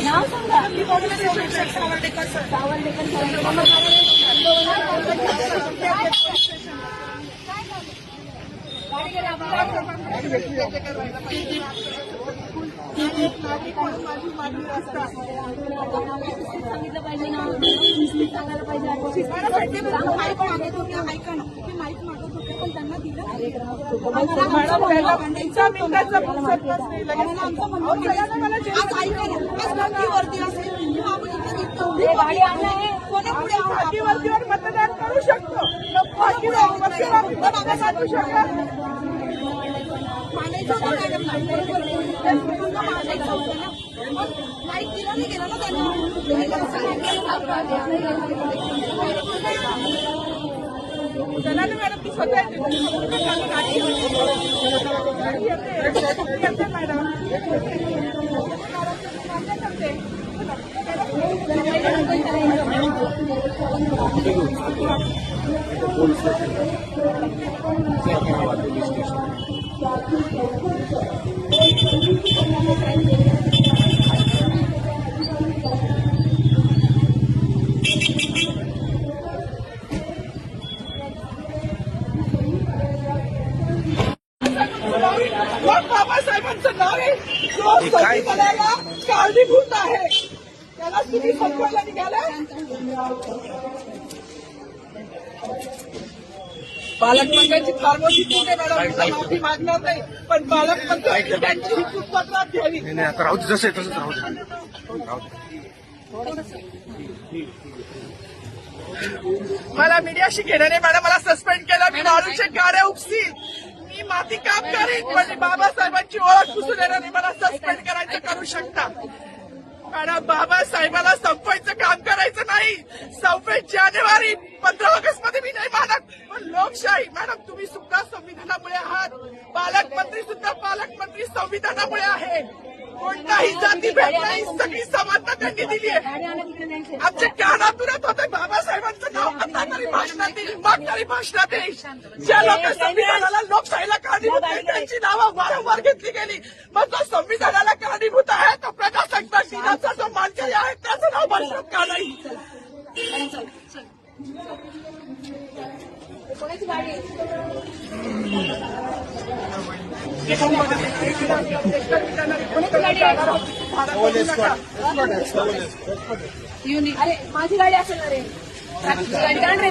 नाव सांगा. शिक्षक Sawardekar sir. Sawardekar sir. गाडी गेली सांगितलं पाहिजे ना, सांगायला पाहिजे. ऐका ना, ते माईक मागत होते पण त्यांना दिलं. वरती असेल गाडी आणणार वरतीवर मतदान करू शकतो. माईक दिला नाही गेला ना त्यांना. चला ना मॅडम, ती स्वतः येते मॅडम. बाबासाहेबांचं नाव आहे जो संविधानाला कारणीभूत आहे, त्याला तुम्ही संपवायला निघाला. पालकमंत्र्यांची फार मोठी चूक आहे मॅडम, माफी मागणार नाही, पण पालकमंत्र्यांची त्यांची ही चूक पत्रात घ्यावी. आता राहू दे, जसं आहे तसंच राहू दे. मला मीडियाशी घेणारे मॅडम मला सस्पेंड केलं. मी मारूचे गाड्या उपसील, मी माती काम करीन, पण बाबासाहेबांची ओळख पुसून येणारे मला सस्पेंड करायचं करू शकता. मॅडम, बाबासाहेबाला संपवायचं काम करायचं नाही. 26 जानेवारी 15 ऑगस्ट मध्ये मी नाही मानत, पण लोकशाही मॅडम तुम्ही सुद्धा संविधानामुळे आहात. पालकमंत्री सुद्धा पालकमंत्री संविधानामुळे आहे. कोणताही जातीभेद नाही, सगळी समानता त्यांनी दिली आहे. आमच्या कानातूनच होते बाबासाहेबांचं नाव आता तरी भाषणात येईल, मग तरी भाषणात येईल. ज्या लोक संविधानाला लोकशाहीला कारणीभूत आहे त्यांची नावं वारंवार घेतली गेली. मग जो संविधानाला कारणीभूत आहे तो प्रजासत्ताक दिनाचा जो मानकरी आहे त्याचं नाव भाषणात का नाही. कोणाची गाडी आहे? अरे माझी गाडी असेल ना रे, गाडी काढ रे.